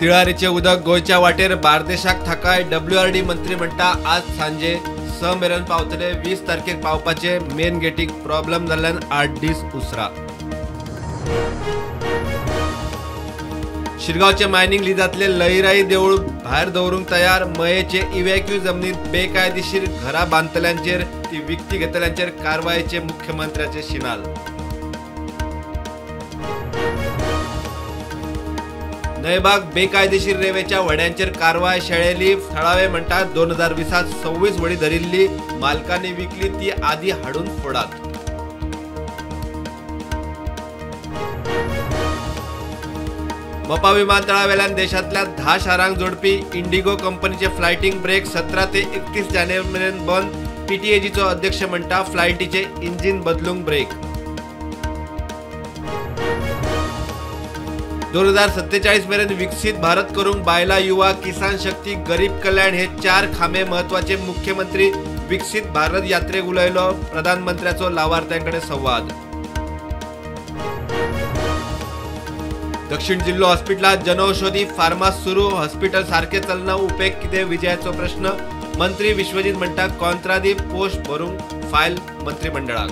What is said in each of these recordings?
तिळारीचे उदक गोयच्या वाटेर बार्देशाक थाकाय WRD मंत्री म्हणटा आज सांजे 6 मेरेन पावतले 20 तारखेक पावपाचे मेन गेटीक प्रॉब्लेम जाल्ल्यान 8 दीस उसरा। शिरगावचे मायनिंग लिजातले लईराई देऊळ भायर दवरूंक तयार। मयेचे इव्हॅक्यू जमनीत बेकायदेशीर घरा बांदतल्यांचेर ती विकती घेतल्यांचेर कारवायेचे मुख्यमंत्र्याचे शिनाल। नयबाग बेकायदेशीर रेवेच्या वड्यांचेर कारवाय शेळेली। थळावे म्हणटात 2020 26 वडी धरिल्ली, मालकांनी विकली ती आदी हाडून फोडात। मोपा विमानतळावेल्यान देशातल्या 10 शारांक जोडपी इंडिगो कंपनीचे फ्लायटिंग ब्रेक 17 ते 31 जानेवारी मेरेन बंद। PTAGचो अध्यक्ष म्हणटा फ्लायटीचे इंजिन बदलूंक ब्रेक। 2047 मेरेन विकसित भारत करूंक बायला युवा किसान शक्ती गरीब कल्याण हे 4 खामे महत्वाचे। मुख्यमंत्री विकसित भारत यात्रेक उलयलो, प्रधानमंत्र्याचो लावार्थ्यांकडे संवाद। दक्षिण जिल्हो हॉस्पिटलात जनौषधी फार्मास सुरू, हॉस्पिटल सारखे चलना उपेग कितें विजयाचो प्रश्न। मंत्री विश्वजीत म्हणटा कोंत्रादी पोस्ट भरूंक फायल मंत्रिमंडळाक।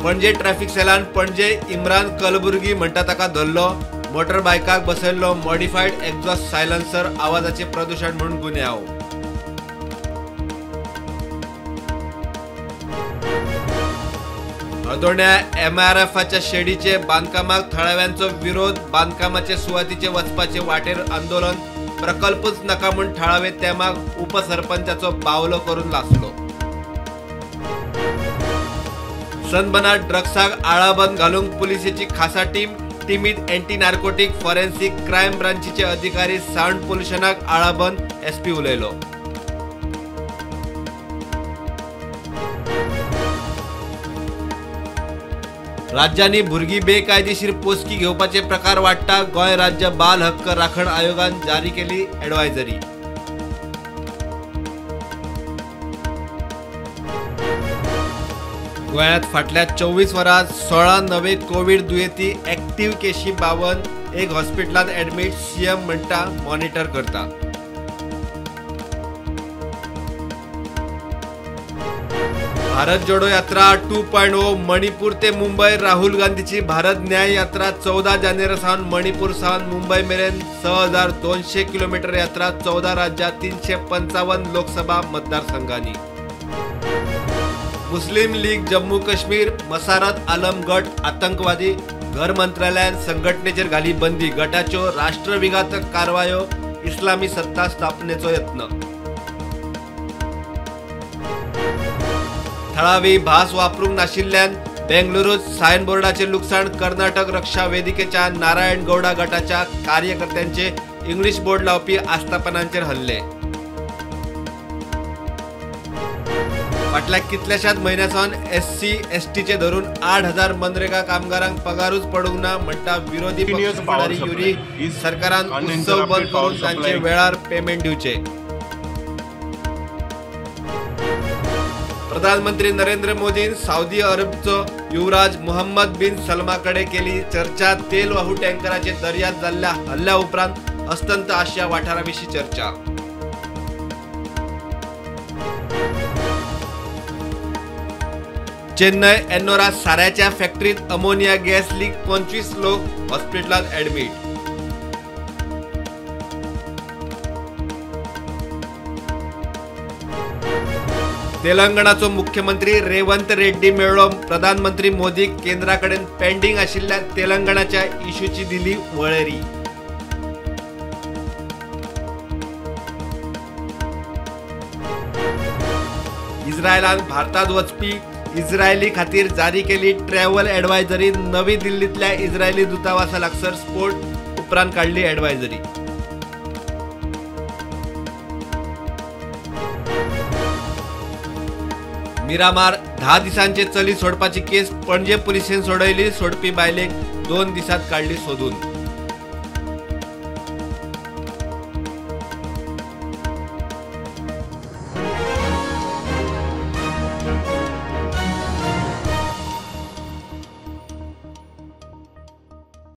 पणजे ट्रॅफिक सेलान पणजे इम्रान कलबुर्गी म्हणटा ताका धरलो, मोटर बायकाक बसयल्लो मॉडिफाईड एक्झॉस्ट सायलेन्सर, आवाजाचे प्रदूषण म्हणून गुन्यांव। हळदोण्या MRFच्या शेडीचे बांदकामाक थळाव्यांचो विरोध, बांदकामाचे सुवातीचे वचपाचे वाटेर आंदोलन, प्रकल्पच नका म्हूण थळावे तेमाक उपसरपंचाचो बावलो करून लासलो। सनबर्नार्ड ड्रग्साक आळाबंद घालूंक पुलिसेची खासा टीमीत अँटी नार्कोटिक फॉरेन्सिक क्रायम ब्रांचीचे अधिकारी, साउंड पोल्युशनाक आळाबंद, SP उलयलो। राज्यांनी भुरगीं बेकायदेशीर पोसकी घेवपाचे प्रकार वाडटा। गोंय राज्य बाल हक्क राखण आयोगान जारी केली एडवायझरी। गोंयांत फाटल्या 24 वरांत 16 नवे कोविड दुयेंती एक्टिव्ह केशी 52, एक हॉस्पिटलांत ऍडमिट। CM म्हणटा मॉनिटर करता। भारत जोडो यात्रा 2.0 मणिपूर ते मुंबई, राहुल गांधीची भारत न्याय यात्रा 14 जानेवारी सावन मणिपूर सावन मुंबई मेरेन 6200 किलोमीटर यात्रा। 14 राज्यात 355 लोकसभा मतदारसंघांनी। मुस्लिम लीग जम्मू काश्मीर मसारत आलम गट आतंकवादी, घर मंत्रालयान संघटनेचेर घाली बंदी। गटाच्यो राष्ट्रविघातक कारवायो, इस्लामी सत्ता स्थापनेचो यत्न। थळावी भास वापरूंक नाशिल्ल्यान बेंगलुरूत सायनबोर्डाचे लुकसाण। कर्नाटक रक्षा वेदिकेच्या नारायण गौडा गटाच्या कार्यकर्त्यांचे इंग्लिश बोर्ड लावपी आस्थापनांचेर हल्ले। फाटल्या कितल्याशाच म्हयन्यासावन SC STचे धरून 8000 मनरेगा कामगारांक पगारूच पडूंक ना म्हणटा विरोधी पक्ष फुडारी युरी। सरकारान उत्सव बंद करून तांचे वेळार पेमेंट दिवचे। प्रधानमंत्री नरेंद्र मोदीन सौदी अरबचो युवराज मोहम्मद बिन सलमाकडे केली चर्चा। तेल वाहू टँकराचे दर्यात जाल्ल्या हल्ल्या उपरांत अस्तंत आशिया वाठाराविशीं चर्चा। चेन्नई एन्नोरा साऱ्याच्या फॅक्टरीत अमोनिया गॅस लीक, 25 लोक हॉस्पिटलात ऍडमिट। तेलंगणाचो मुख्यमंत्री रेवंत रेड्डी मेळ्ळो प्रधानमंत्री मोदीक। केंद्राकडेन पेंडिंग आशिल्ल्या तेलंगणाच्या इश्यूची दिली वळेरी। इस्रायलान भारतात वचपी इस्रायली खातीर जारी केली ट्रॅव्हल एडवायझरी। नवी दिल्लीतल्या इस्रायली दूतावासा लागसर स्फोट उपरांत काढली एडवायझरी। मिरामार 10 दिसांचे चली सोडपाची केस पणजे पुलिसेन सोडयली। सोडपी बायलेक 2 दिसात काढली सोदून।